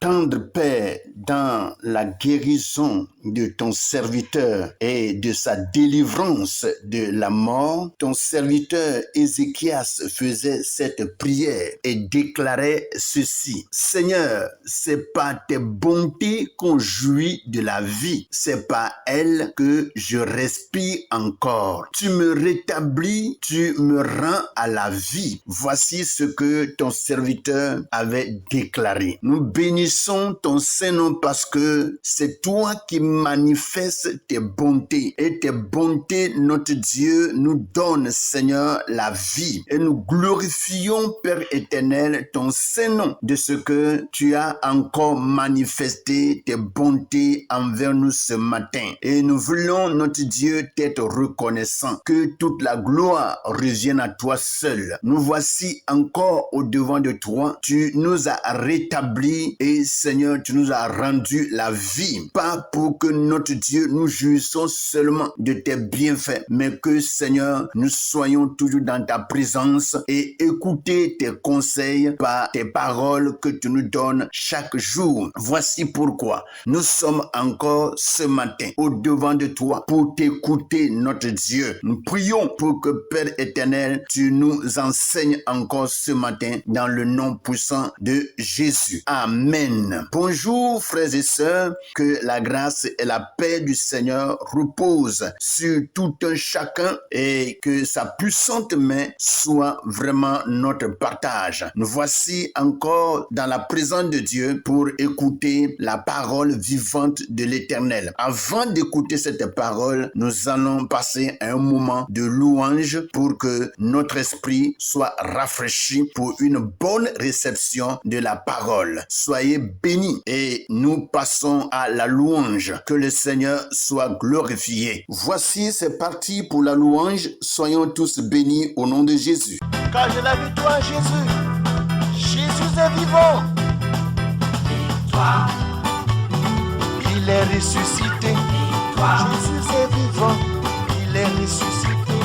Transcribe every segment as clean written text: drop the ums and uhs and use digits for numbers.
tendre, Père, dans la guérison de ton serviteur et de sa délivrance de la mort. Ton serviteur Ézéchias faisait cette prière et déclarait ceci: Seigneur, c'est par tes bontés qu'on jouit de la vie, c'est par elles que je respire encore. Tu me rétablis, tu me rends à la vie. Voici ce que ton serviteur avait déclaré. Nous bénissons ton Saint-Nom parce que c'est toi qui manifestes tes bontés. Et tes bontés, notre Dieu, nous donne, Seigneur, la vie. Et nous glorifions, Père éternel, ton Saint-Nom de ce que tu as encore manifesté tes bontés envers nous ce matin. Et nous voulons, notre Dieu, t'être reconnaissant. Que toute la gloire revienne à toi seul. Nous voici encore au devant de toi. Tu nous as rétablis et Seigneur, tu nous as rendu la vie. Pas pour que notre Dieu, nous jouissons seulement de tes bienfaits, mais que Seigneur, nous soyons toujours dans ta présence et écouter tes conseils par tes paroles que tu nous donnes chaque jour. Voici pourquoi nous sommes encore ce matin au devant de toi pour t'écouter, notre Dieu. Nous prions pour que Père éternel, tu nous enseignes encore ce matin dans le nom puissant de Jésus. Amen. Bonjour frères et sœurs, que la grâce et la paix du Seigneur reposent sur tout un chacun et que sa puissante main soit vraiment notre partage. Nous voici encore dans la présence de Dieu pour écouter la parole vivante de l'Éternel. Avant d'écouter cette parole, nous allons passer un moment de louange pour que notre esprit soit rafraîchi pour une bonne réception de la parole. Soyez bénis et nous passons à la louange. Que le Seigneur soit glorifié. Voici, c'est parti pour la louange. Soyons tous bénis au nom de Jésus. Car j'ai la victoire, Jésus. Jésus est vivant. Victoire. Il est ressuscité. Victoire. Jésus est vivant. Il est ressuscité.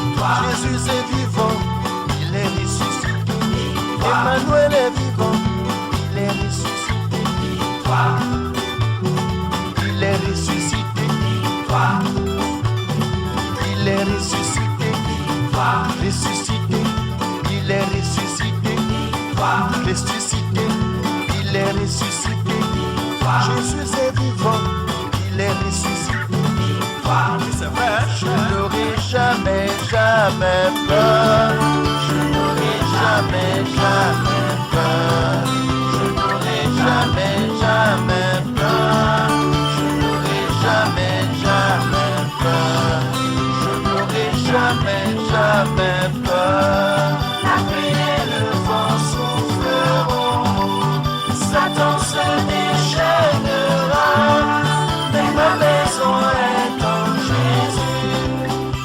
Victoire. Jésus est vivant. Il est ressuscité. Victoire. Emmanuel est vivant. Il est ressuscité. Victoire. Il est ressuscité. Victoire. Il est ressuscité. Victoire. Ressuscité. Il est ressuscité. Victoire. Ressuscité. Il est ressuscité. Victoire. Jésus est vivant. Il est ressuscité. Victoire. C'est vrai. Je n'aurai jamais, jamais peur. Je n'aurai jamais, jamais peur. Je n'aurai jamais, jamais peur. Je n'aurai jamais, jamais peur. Je n'aurai jamais, jamais peur. La pluie et le vent souffleront. Satan se déchaînera. Mais ma maison est en Jésus.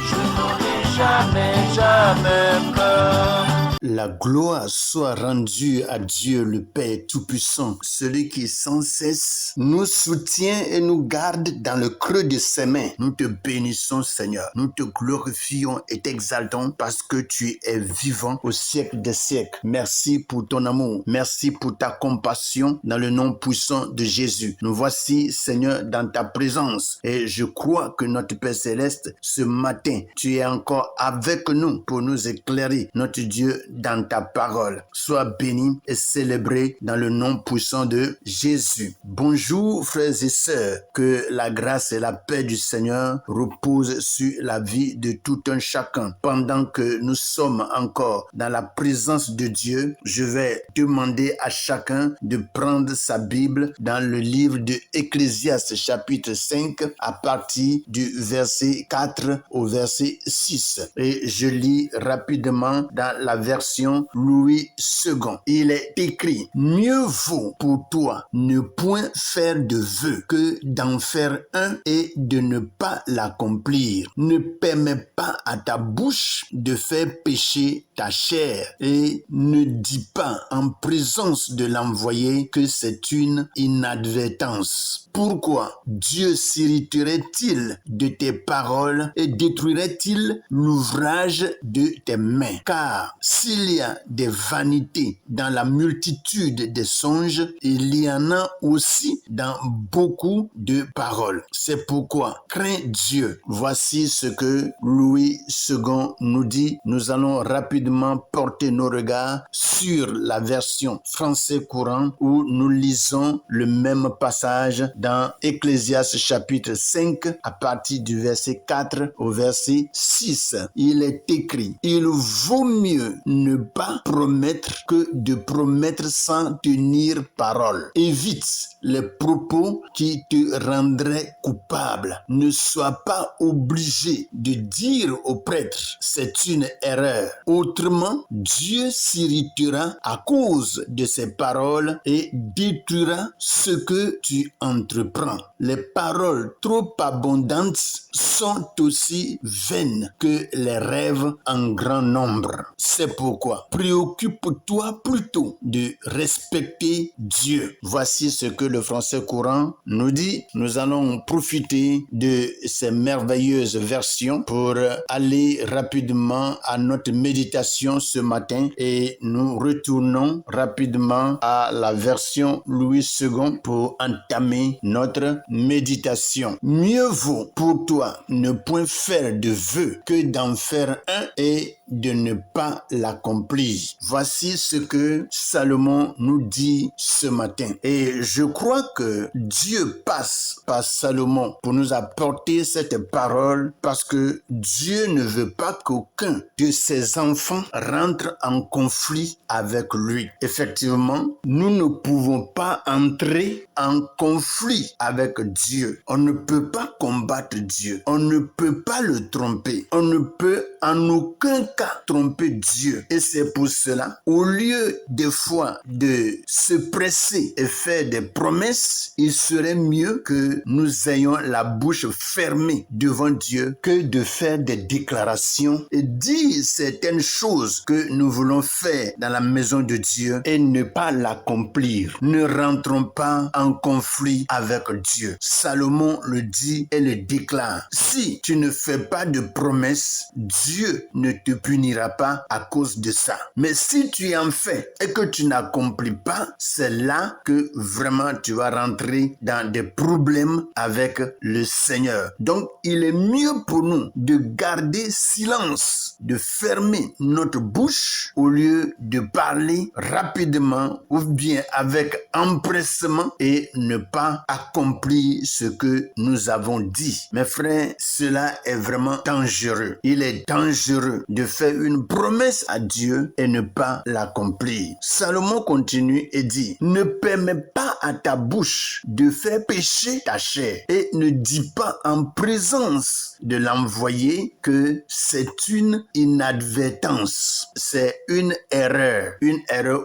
Je n'aurai jamais, jamais peur. La gloire soit rendue à Dieu le Père Tout-Puissant, celui qui sans cesse nous soutient et nous garde dans le creux de ses mains. Nous te bénissons, Seigneur. Nous te glorifions et t'exaltons parce que tu es vivant au siècle des siècles. Merci pour ton amour. Merci pour ta compassion dans le nom puissant de Jésus. Nous voici, Seigneur, dans ta présence et je crois que notre Père Céleste, ce matin, tu es encore avec nous pour nous éclairer, notre Dieu, dans ta parole. Sois béni et célébré dans le nom puissant de Jésus. Bonjour frères et sœurs, que la grâce et la paix du Seigneur reposent sur la vie de tout un chacun. Pendant que nous sommes encore dans la présence de Dieu, je vais demander à chacun de prendre sa Bible dans le livre de Ecclésiaste chapitre 5 à partir du verset 4 au verset 6. Et je lis rapidement dans la version Louis II. Il est écrit: mieux vaut pour toi ne point faire de vœu que d'en faire un et de ne pas l'accomplir. Ne permets pas à ta bouche de faire pécher ta chair et ne dis pas en présence de l'envoyé que c'est une inadvertance. Pourquoi Dieu s'irriterait-il de tes paroles et détruirait-il l'ouvrage de tes mains? Car s'il il y a des vanités dans la multitude des songes, il y en a aussi dans beaucoup de paroles. C'est pourquoi, crains Dieu. Voici ce que Louis II nous dit. Nous allons rapidement porter nos regards sur la version français courant où nous lisons le même passage dans Ecclésiaste chapitre 5 à partir du verset 4 au verset 6. Il est écrit, il vaut mieux ne pas promettre que de promettre sans tenir parole. Évite les propos qui te rendraient coupable. Ne sois pas obligé de dire au prêtre, c'est une erreur. Autrement, Dieu s'irritera à cause de ces paroles et détruira ce que tu entreprends. Les paroles trop abondantes sont aussi vaines que les rêves en grand nombre. C'est pourquoi préoccupe-toi plutôt de respecter Dieu. Voici ce que le français courant nous dit. Nous allons profiter de ces merveilleuses versions pour aller rapidement à notre méditation ce matin et nous retournons rapidement à la version Louis II pour entamer notre méditation. Mieux vaut pour toi ne point faire de vœux que d'en faire un et de ne pas l'accomplir. Voici ce que Salomon nous dit ce matin. Et je crois que Dieu passe par Salomon pour nous apporter cette parole parce que Dieu ne veut pas qu'aucun de ses enfants rentre en conflit avec lui. Effectivement, nous ne pouvons pas entrer en conflit avec Dieu. On ne peut pas combattre Dieu. On ne peut pas le tromper. On ne peut en aucun cas tromper Dieu. Et c'est pour cela, au lieu des fois de se presser et faire des promesses, il serait mieux que nous ayons la bouche fermée devant Dieu que de faire des déclarations et dire certaines choses que nous voulons faire dans la maison de Dieu et ne pas l'accomplir. Ne rentrons pas en conflit avec Dieu. Salomon le dit et le déclare. Si tu ne fais pas de promesses, Dieu ne te punira pas à cause de ça. Mais si tu en fais et que tu n'accomplis pas, c'est là que vraiment tu vas rentrer dans des problèmes avec le Seigneur. Donc, il est mieux pour nous de garder silence, de fermer notre bouche au lieu de parler rapidement ou bien avec empressement et ne pas accomplir ce que nous avons dit. Mes frères, cela est vraiment dangereux. Il est dangereux de faire une promesse à Dieu et ne pas l'accomplir. Salomon continue et dit, ne permets pas à ta bouche de faire pécher ta chair et ne dis pas en présence de l'envoyé que c'est une inadvertance, c'est une erreur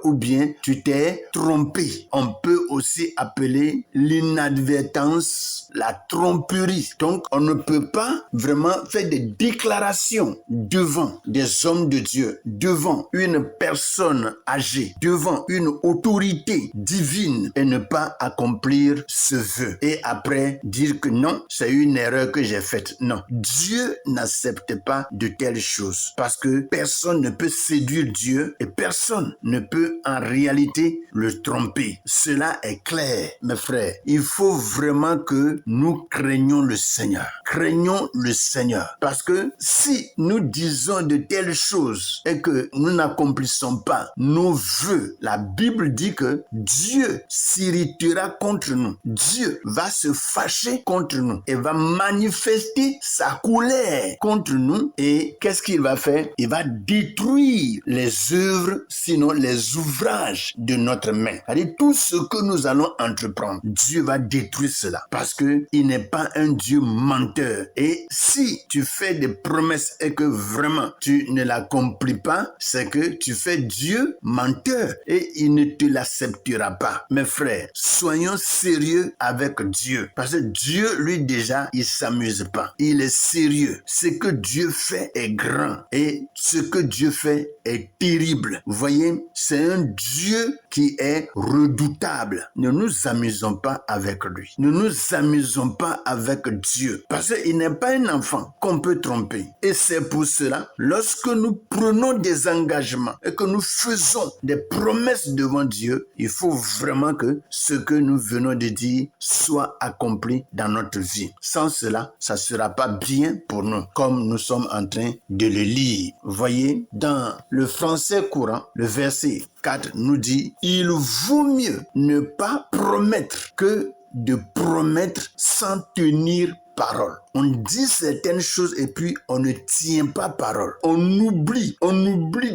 ou bien tu t'es trompé. On peut aussi appeler l'inadvertance la tromperie. Donc on ne peut pas vraiment faire des déclarations devant des hommes de Dieu, devant une personne âgée, devant une autorité divine et ne pas accomplir ce vœu. Et après dire que non, c'est une erreur que j'ai faite. Non, Dieu n'accepte pas de telles choses parce que personne ne peut séduire Dieu et personne ne peut en réalité le tromper. Cela est clair, mes frères. Il faut vraiment que nous craignons le Seigneur. Craignons le Seigneur parce que si nous disons de telles choses et que nous n'accomplissons pas nos vœux, la Bible dit que Dieu s'irritera contre nous. Dieu va se fâcher contre nous et va manifester sa colère contre nous. Et qu'est-ce qu'il va faire? Il va détruire les œuvres, sinon les ouvrages de notre main. C'est-à-dire tout ce que nous allons entreprendre, Dieu va détruire cela parce que il n'est pas un Dieu menteur. Et si tu fais des promesses et que vraiment tu ne l'accomplis pas, c'est que tu fais Dieu menteur et il ne te l'acceptera pas. Mes frères, soyons sérieux avec Dieu parce que Dieu, lui déjà, il s'amuse pas. Il est sérieux. Ce que Dieu fait est grand et ce que Dieu fait est terrible. Vous voyez, c'est un Dieu qui est redoutable. Ne nous amusons pas avec lui. Ne nous amusons pas avec Dieu parce qu'il n'est pas un enfant qu'on peut tromper. Et c'est pour cela, lorsque nous prenons des engagements et que nous faisons des promesses devant Dieu, il faut vraiment que ce que nous venons de dire soit accompli dans notre vie. Sans cela, ça ne sera pas bien pour nous, comme nous sommes en train de le lire. Voyez, dans le français courant, le verset 4 nous dit « Il vaut mieux ne pas promettre que de promettre sans tenir parole. » On dit certaines choses et puis on ne tient pas parole. On oublie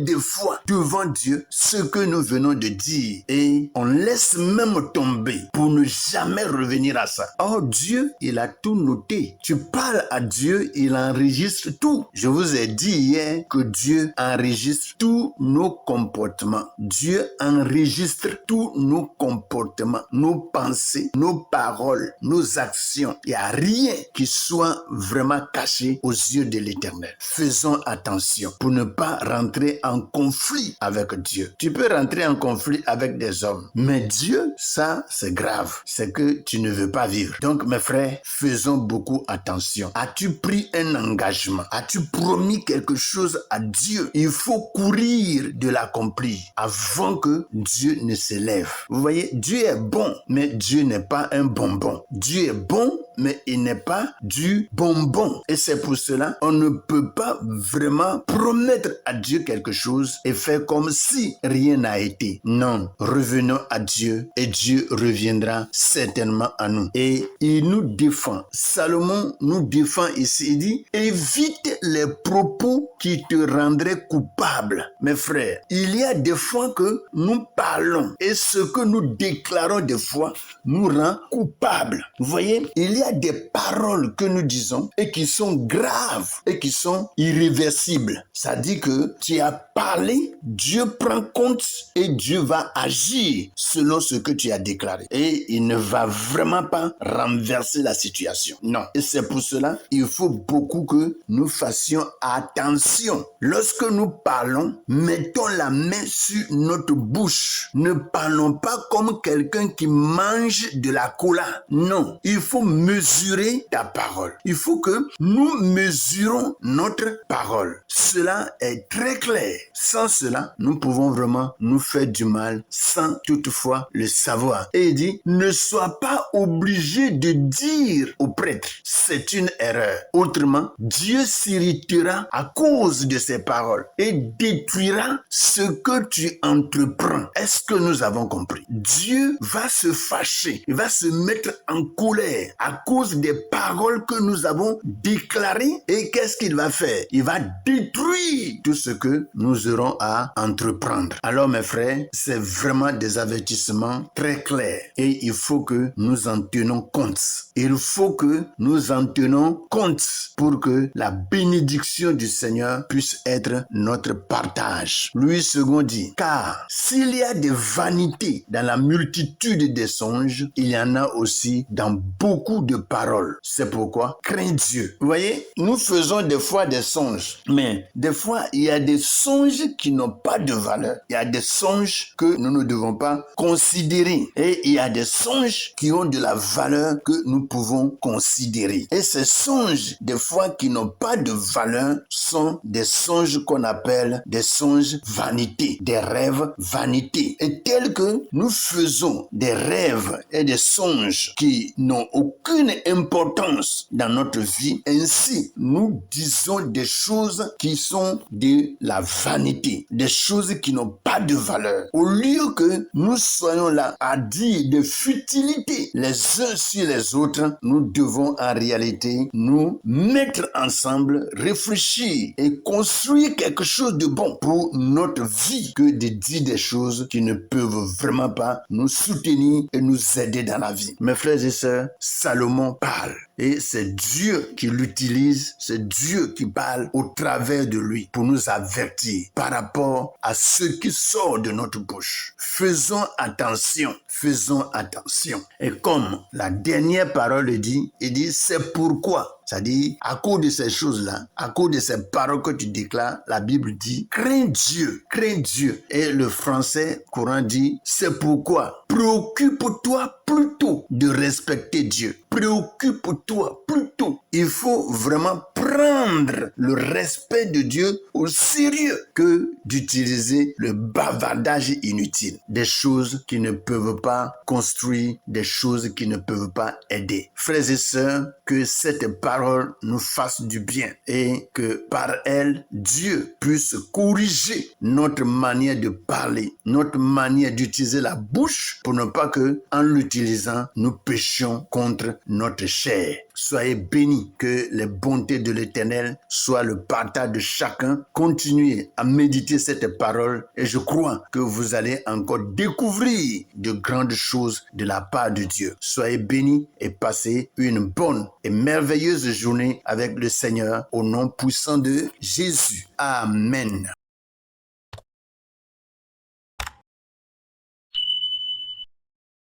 des fois devant Dieu ce que nous venons de dire et on laisse même tomber pour ne jamais revenir à ça. Or Dieu, il a tout noté. Tu parles à Dieu, il enregistre tout. Je vous ai dit hier que Dieu enregistre tous nos comportements. Dieu enregistre tous nos comportements, nos pensées, nos paroles, nos actions. Il n'y a rien qui soit vraiment caché aux yeux de l'Éternel. Faisons attention pour ne pas rentrer en conflit avec Dieu. Tu peux rentrer en conflit avec des hommes, mais Dieu, ça, c'est grave. C'est que tu ne veux pas vivre. Donc, mes frères, faisons beaucoup attention. As-tu pris un engagement? As-tu promis quelque chose à Dieu? Il faut courir de l'accomplir avant que Dieu ne s'élève. Vous voyez, Dieu est bon, mais Dieu n'est pas un bonbon. Dieu est bon, mais il n'est pas du bonbon. Et c'est pour cela, on ne peut pas vraiment promettre à Dieu quelque chose et faire comme si rien n'a été. Non, revenons à Dieu et Dieu reviendra certainement à nous. Et il nous défend. Salomon nous défend ici. Il dit, évite les propos qui te rendraient coupable. Mes frères, il y a des fois que nous parlons et ce que nous déclarons des fois nous rend coupables. Vous voyez, il y a des paroles que nous disons et qui sont graves et qui sont irréversibles. Ça dit que tu as parlé, Dieu prend compte et Dieu va agir selon ce que tu as déclaré. Et il ne va vraiment pas renverser la situation. Non. Et c'est pour cela, il faut beaucoup que nous fassions attention. Lorsque nous parlons, mettons la main sur notre bouche. Ne parlons pas comme quelqu'un qui mange de la cola. Non. Il faut mesurer ta parole. Il faut que nous mesurons notre parole. Cela est très clair. Sans cela, nous pouvons vraiment nous faire du mal sans toutefois le savoir. Et il dit, ne sois pas obligé de dire au prêtre, c'est une erreur. Autrement, Dieu s'irritera à cause de ces paroles et détruira ce que tu entreprends. Est-ce que nous avons compris? Dieu va se fâcher, il va se mettre en colère à cause des paroles que nous avons déclarées. Et qu'est-ce qu'il va faire? Il va détruire tout ce que nous aurons à entreprendre. Alors mes frères, c'est vraiment des avertissements très clairs et il faut que nous en tenons compte. Il faut que nous en tenons compte pour que la bénédiction du Seigneur puisse être notre partage. Louis II dit, car s'il y a des vanités dans la multitude des songes, il y en a aussi dans beaucoup de paroles. C'est pourquoi crains Dieu. Vous voyez, nous faisons des fois des songes, mais des fois il y a des songes qui n'ont pas de valeur. Il y a des songes que nous ne devons pas considérer et il y a des songes qui ont de la valeur que nous pouvons considérer. Et ces songes, des fois qui n'ont pas de valeur, sont des songes qu'on appelle des songes vanités, des rêves vanités. Et tels que nous faisons des rêves et des songes qui n'ont aucune importance dans notre vie, ainsi nous disons des choses qui sont de la vanité, des choses qui n'ont pas de valeur. Au lieu que nous soyons là à dire des futilités les uns sur les autres, nous devons en réalité nous mettre ensemble, réfléchir et construire quelque chose de bon pour notre vie que de dire des choses qui ne peuvent vraiment pas nous soutenir et nous aider dans la vie. Mes frères et sœurs, Salomon parle. Et c'est Dieu qui l'utilise, c'est Dieu qui parle au travers de lui pour nous avertir par rapport à ce qui sort de notre bouche. Faisons attention, faisons attention. Et comme la dernière parole dit, il dit, c'est pourquoi. C'est-à-dire, à cause de ces choses-là, à cause de ces paroles que tu déclares, la Bible dit, crains Dieu, crains Dieu. Et le français courant dit, c'est pourquoi. Préoccupe-toi plutôt de respecter Dieu. Préoccupe-toi plutôt. Il faut vraiment prendre prendre le respect de Dieu au sérieux que d'utiliser le bavardage inutile. Des choses qui ne peuvent pas construire, des choses qui ne peuvent pas aider. Frères et sœurs, que cette parole nous fasse du bien et que par elle, Dieu puisse corriger notre manière de parler, notre manière d'utiliser la bouche pour ne pas que, en l'utilisant, nous péchions contre notre chair. Soyez bénis, que les bontés de l'Éternel soient le partage de chacun. Continuez à méditer cette parole et je crois que vous allez encore découvrir de grandes choses de la part de Dieu. Soyez bénis et passez une bonne et merveilleuse journée avec le Seigneur au nom puissant de Jésus. Amen.